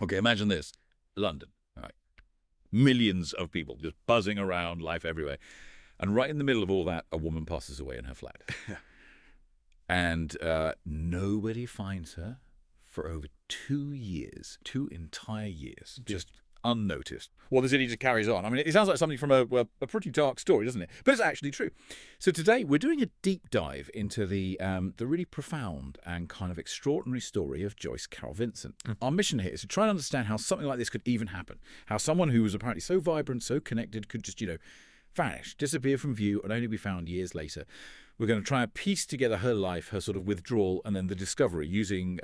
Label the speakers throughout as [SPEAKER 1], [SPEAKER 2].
[SPEAKER 1] Okay, imagine this. London, all right? Millions of people just buzzing around, life everywhere. And right in the middle of all that, a woman passes away in her flat. And nobody finds her for over 2 years, 2 entire years, just unnoticed. Well, the city just carries on. I mean, it sounds like something from a pretty dark story, doesn't it? But it's actually true. So today we're doing a deep dive into the really profound and kind of extraordinary story of Joyce Carol Vincent. Our mission here is to try and understand how something like this could even happen. How someone who was apparently so vibrant, so connected, could just, vanish, disappear from view, and only be found years later. We're going to try and piece together her life, her sort of withdrawal, and then the discovery using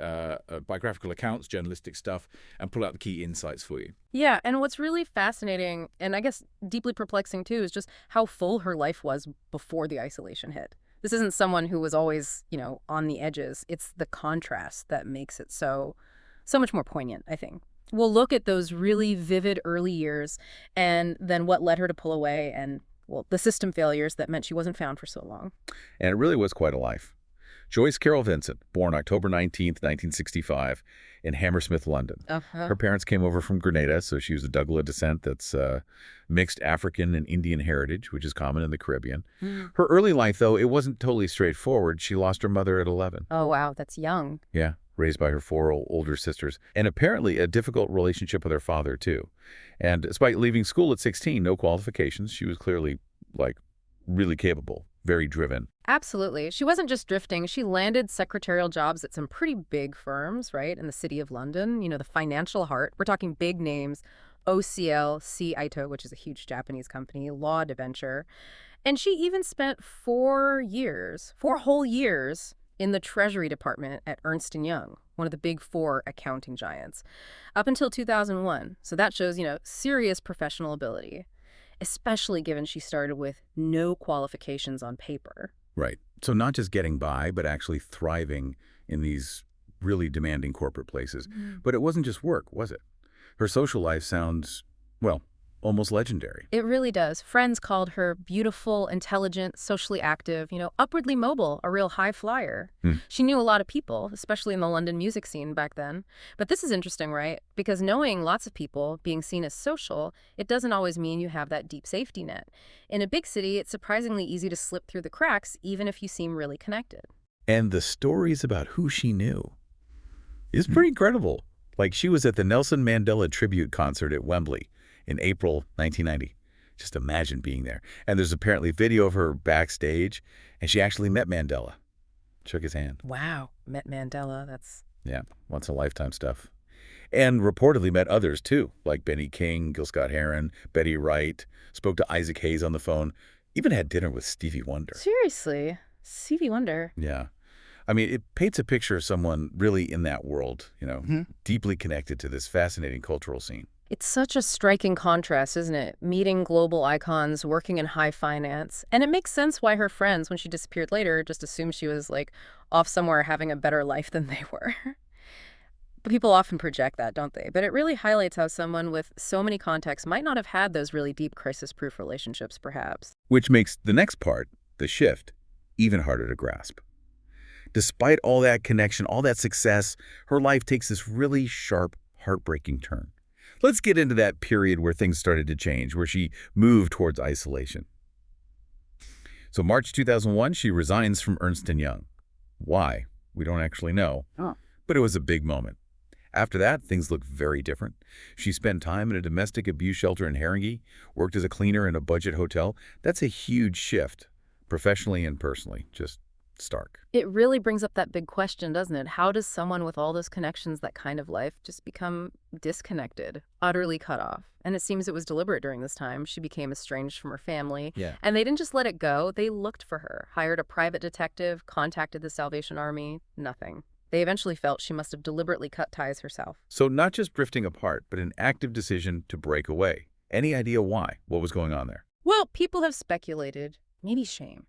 [SPEAKER 1] biographical accounts, journalistic stuff, and pull out the key insights for you.
[SPEAKER 2] Yeah, and what's really fascinating, and I guess deeply perplexing too, is just how full her life was before the isolation hit. This isn't someone who was always, on the edges. It's the contrast that makes it so much more poignant, I think. We'll look at those really vivid early years and then what led her to pull away and, well, the system failures that meant she wasn't found for so long.
[SPEAKER 3] And it really was quite a life. Joyce Carol Vincent, born October 19th, 1965, in Hammersmith, London. Her parents came over from Grenada, so she was a Douglas descent that's mixed African and Indian heritage, which is common in the Caribbean. Her early life, though, it wasn't totally straightforward. She lost her mother at 11.
[SPEAKER 2] Oh, wow, that's young.
[SPEAKER 3] Yeah, raised by her four older sisters, and apparently a difficult relationship with her father, too. And despite leaving school at 16, no qualifications, she was clearly, really capable, very driven.
[SPEAKER 2] Absolutely. She wasn't just drifting. She landed secretarial jobs at some pretty big firms, right, in the city of London, the financial heart. We're talking big names, OCL, Ito, which is a huge Japanese company, Law Debenture. And she even spent 4 whole years, in the Treasury Department at Ernst & Young, one of the big four accounting giants, up until 2001. So that shows, serious professional ability, especially given she started with no qualifications on paper.
[SPEAKER 3] Right. So not just getting by, but actually thriving in these really demanding corporate places. But it wasn't just work, was it? Her social life sounds, almost legendary.
[SPEAKER 2] It really does. Friends called her beautiful, intelligent, socially active, upwardly mobile, a real high flyer. She knew a lot of people, especially in the London music scene back then. But this is interesting, right? Because knowing lots of people, being seen as social, it doesn't always mean you have that deep safety net. In a big city, it's surprisingly easy to slip through the cracks, even if you seem really connected.
[SPEAKER 3] And the stories about who she knew is pretty incredible. Like she was at the Nelson Mandela tribute concert at Wembley in April 1990. Just imagine being there. And there's apparently video of her backstage, and she actually met Mandela. Shook his hand.
[SPEAKER 2] Wow, met Mandela,
[SPEAKER 3] Yeah, once-in-a-lifetime stuff. And reportedly met others, too, like Benny King, Gil Scott-Heron, Betty Wright, spoke to Isaac Hayes on the phone, even had dinner with Stevie Wonder.
[SPEAKER 2] Seriously? Stevie Wonder?
[SPEAKER 3] Yeah. I mean, it paints a picture of someone really in that world, deeply connected to this fascinating cultural scene.
[SPEAKER 2] It's such a striking contrast, isn't it? Meeting global icons, working in high finance. And it makes sense why her friends, when she disappeared later, just assumed she was, off somewhere having a better life than they were. But people often project that, don't they? But it really highlights how someone with so many contacts might not have had those really deep crisis-proof relationships, perhaps.
[SPEAKER 3] Which makes the next part, the shift, even harder to grasp. Despite all that connection, all that success, her life takes this really sharp, heartbreaking turn. Let's get into that period where things started to change, where she moved towards isolation. So March 2001, she resigns from Ernst & Young. Why? We don't actually know. But it was a big moment. After that, things looked very different. She spent time in a domestic abuse shelter in Haringey, worked as a cleaner in a budget hotel. That's a huge shift, professionally and personally, just stark.
[SPEAKER 2] It really brings up that big question, doesn't it? How does someone with all those connections, that kind of life, just become disconnected, utterly cut off? And it seems it was deliberate during this time. She became estranged from her family.
[SPEAKER 3] Yeah.
[SPEAKER 2] And they didn't just let it go. They looked for her, hired a private detective, contacted the Salvation Army. Nothing. They eventually felt she must have deliberately cut ties herself.
[SPEAKER 3] So not just drifting apart, but an active decision to break away. Any idea why? What was going on there?
[SPEAKER 2] Well, people have speculated, maybe shame,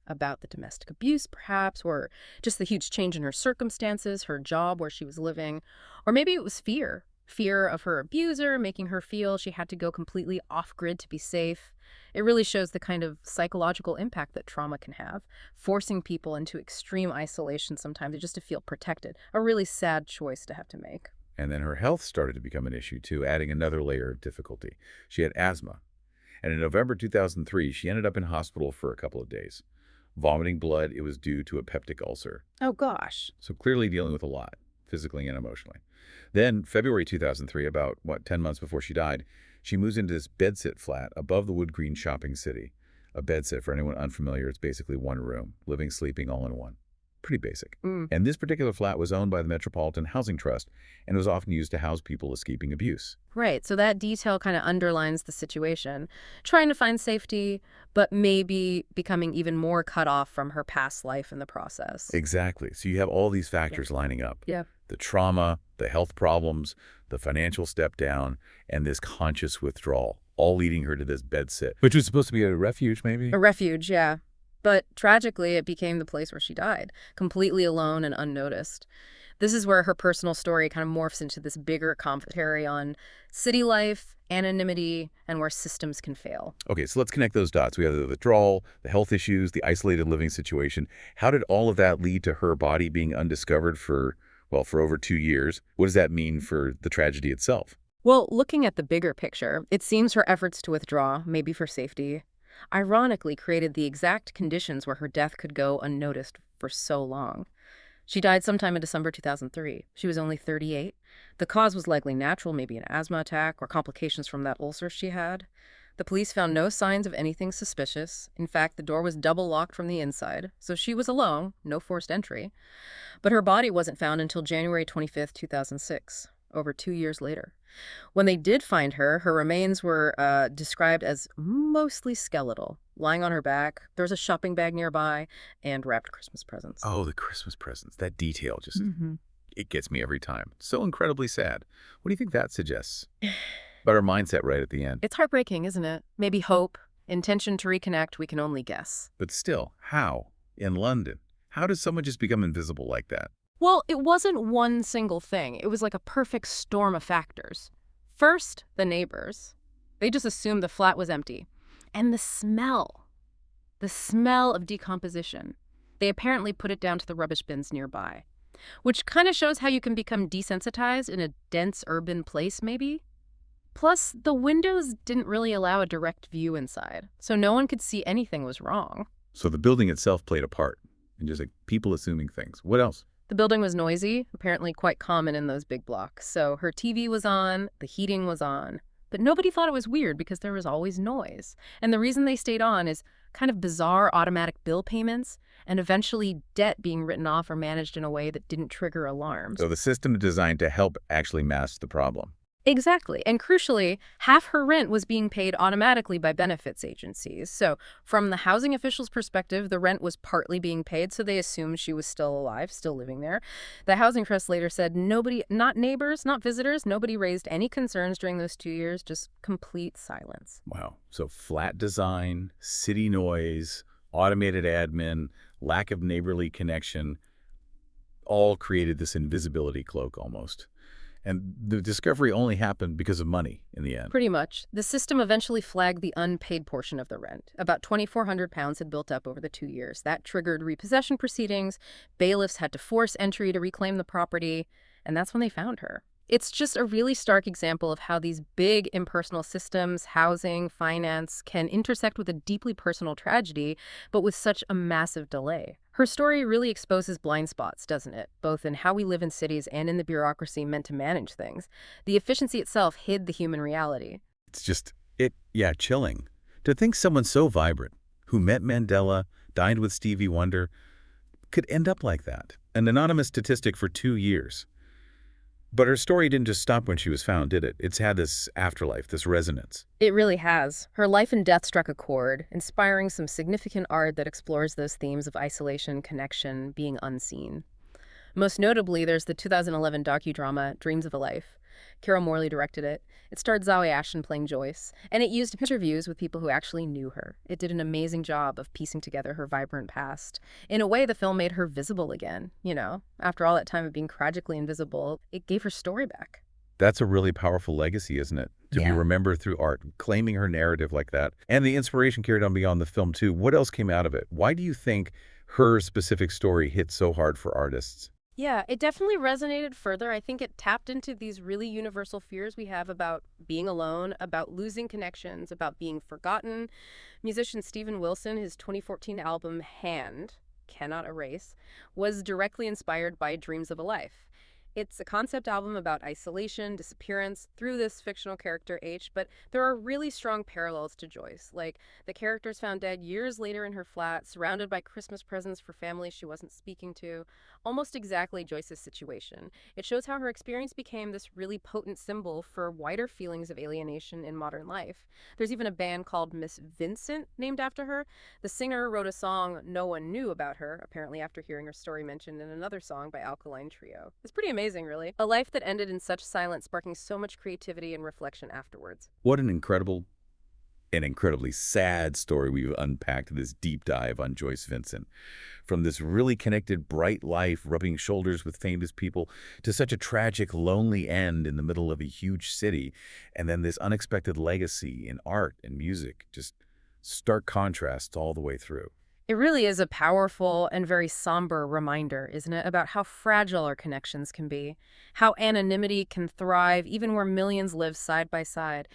[SPEAKER 2] about the domestic abuse, perhaps, or just the huge change in her circumstances, her job, where she was living. Or maybe it was fear. Fear of her abuser, making her feel she had to go completely off-grid to be safe. It really shows the kind of psychological impact that trauma can have, forcing people into extreme isolation sometimes just to feel protected. A really sad choice to have to make.
[SPEAKER 3] And then her health started to become an issue, too, adding another layer of difficulty. She had asthma. And in November 2003, she ended up in hospital for a couple of days. Vomiting blood, it was due to a peptic ulcer.
[SPEAKER 2] Oh, gosh.
[SPEAKER 3] So clearly dealing with a lot, physically and emotionally. Then, February 2003, about, 10 months before she died, she moves into this bedsit flat above the Wood Green shopping city. A bedsit, for anyone unfamiliar, it's basically one room, living, sleeping, all in one. Pretty basic. And this particular flat was owned by the Metropolitan Housing Trust and was often used to house people escaping abuse.
[SPEAKER 2] Right, so that detail kind of underlines the situation. Trying to find safety, but maybe becoming even more cut off from her past life in the process.
[SPEAKER 3] Exactly. So you have all these factors lining up.
[SPEAKER 2] Yeah.
[SPEAKER 3] The trauma, the health problems, the financial step down, and this conscious withdrawal, all leading her to this bedsit. Which was supposed to be a refuge, maybe?
[SPEAKER 2] A refuge, yeah. But tragically, it became the place where she died, completely alone and unnoticed. This is where her personal story kind of morphs into this bigger commentary on city life, anonymity, and where systems can fail.
[SPEAKER 3] Okay, so let's connect those dots. We have the withdrawal, the health issues, the isolated living situation. How did all of that lead to her body being undiscovered for over 2 years? What does that mean for the tragedy itself?
[SPEAKER 2] Well, looking at the bigger picture, it seems her efforts to withdraw, maybe for safety, ironically created the exact conditions where her death could go unnoticed for so long. She died sometime in December 2003. She was only 38. The cause was likely natural, maybe an asthma attack or complications from that ulcer she had. The police found no signs of anything suspicious. In fact, the door was double locked from the inside, so she was alone, no forced entry. But her body wasn't found until January 25th, 2006, over 2 years later. When they did find her, her remains were described as mostly skeletal, lying on her back. There was a shopping bag nearby and wrapped Christmas presents.
[SPEAKER 3] Oh, the Christmas presents. That detail just, it gets me every time. So incredibly sad. What do you think that suggests about her mindset right at the end?
[SPEAKER 2] It's heartbreaking, isn't it? Maybe hope, intention to reconnect, we can only guess.
[SPEAKER 3] But still, how? In London? How does someone just become invisible like that?
[SPEAKER 2] Well, it wasn't one single thing. It was like a perfect storm of factors. First, the neighbors. They just assumed the flat was empty. And the smell of decomposition. They apparently put it down to the rubbish bins nearby, which kind of shows how you can become desensitized in a dense urban place, maybe. Plus, the windows didn't really allow a direct view inside, so no one could see anything was wrong.
[SPEAKER 3] So the building itself played a part in just like people assuming things. What else?
[SPEAKER 2] The building was noisy, apparently quite common in those big blocks. So her TV was on, the heating was on. But nobody thought it was weird because there was always noise. And the reason they stayed on is kind of bizarre automatic bill payments and eventually debt being written off or managed in a way that didn't trigger alarms.
[SPEAKER 3] So the system is designed to help actually mask the problem.
[SPEAKER 2] Exactly. And crucially, half her rent was being paid automatically by benefits agencies. So from the housing officials' perspective, the rent was partly being paid, so they assumed she was still alive, still living there. The housing trust later said nobody, not neighbors, not visitors, nobody raised any concerns during those 2 years, just complete silence.
[SPEAKER 3] Wow. So flat design, city noise, automated admin, lack of neighborly connection, all created this invisibility cloak almost. And the discovery only happened because of money in the end.
[SPEAKER 2] Pretty much. The system eventually flagged the unpaid portion of the rent. About £2,400 had built up over the 2 years. That triggered repossession proceedings. Bailiffs had to force entry to reclaim the property. And that's when they found her. It's just a really stark example of how these big impersonal systems, housing, finance, can intersect with a deeply personal tragedy, but with such a massive delay. Her story really exposes blind spots, doesn't it? Both in how we live in cities and in the bureaucracy meant to manage things. The efficiency itself hid the human reality.
[SPEAKER 3] It's just, chilling. To think someone so vibrant, who met Mandela, dined with Stevie Wonder, could end up like that. An anonymous statistic for 2 years. But her story didn't just stop when she was found, did it? It's had this afterlife, this resonance.
[SPEAKER 2] It really has. Her life and death struck a chord, inspiring some significant art that explores those themes of isolation, connection, being unseen. Most notably, there's the 2011 docudrama Dreams of a Life. Carol Morley directed it. It starred Zawe Ashton playing Joyce, and it used interviews with people who actually knew her. It did an amazing job of piecing together her vibrant past. In a way, the film made her visible again. You know, after all that time of being tragically invisible, it gave her story back.
[SPEAKER 3] That's a really powerful legacy, isn't it? To be remembered through art, claiming her narrative like that. And the inspiration carried on beyond the film, too. What else came out of it? Why do you think her specific story hit so hard for artists?
[SPEAKER 2] Yeah, it definitely resonated further. I think it tapped into these really universal fears we have about being alone, about losing connections, about being forgotten. Musician Steven Wilson, his 2014 album Hand, Cannot Erase, was directly inspired by Dreams of a Life. It's a concept album about isolation, disappearance through this fictional character H, but there are really strong parallels to Joyce. Like, the character's found dead years later in her flat, surrounded by Christmas presents for families she wasn't speaking to. Almost exactly Joyce's situation. It shows how her experience became this really potent symbol for wider feelings of alienation in modern life. There's even a band called Miss Vincent named after her. The singer wrote a song no one knew about her, apparently after hearing her story mentioned in another song by Alkaline Trio. It's pretty amazing, really. A life that ended in such silence, sparking so much creativity and reflection afterwards.
[SPEAKER 3] What an incredible and incredibly sad story we've unpacked this deep dive on Joyce Vincent. From this really connected, bright life, rubbing shoulders with famous people, to such a tragic, lonely end in the middle of a huge city, and then this unexpected legacy in art and music, just stark contrasts all the way through.
[SPEAKER 2] It really is a powerful and very somber reminder, isn't it, about how fragile our connections can be, how anonymity can thrive even where millions live side by side.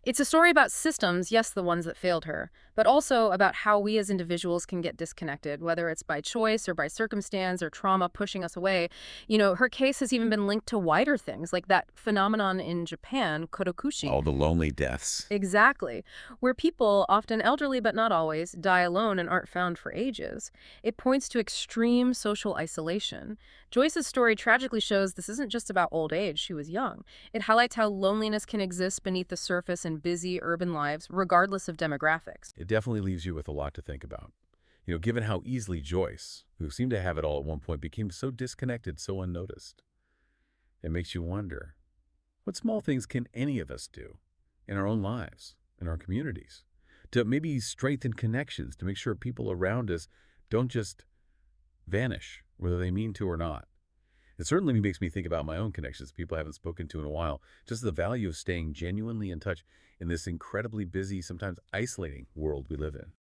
[SPEAKER 2] It's a story about systems, yes, the ones that failed her, but also about how we as individuals can get disconnected, whether it's by choice or by circumstance or trauma pushing us away. Her case has even been linked to wider things, like that phenomenon in Japan, kodokushi.
[SPEAKER 3] All the lonely deaths.
[SPEAKER 2] Exactly. Where people, often elderly but not always, die alone and aren't found for ages. It points to extreme social isolation. Joyce's story tragically shows this isn't just about old age, she was young. It highlights how loneliness can exist beneath the surface in busy urban lives, regardless of demographics.
[SPEAKER 3] It definitely leaves you with a lot to think about. Given how easily Joyce, who seemed to have it all at one point, became so disconnected, so unnoticed. It makes you wonder, what small things can any of us do in our own lives, in our communities, to maybe strengthen connections, to make sure people around us don't just vanish, whether they mean to or not. It certainly makes me think about my own connections, people I haven't spoken to in a while, just the value of staying genuinely in touch in this incredibly busy, sometimes isolating world we live in.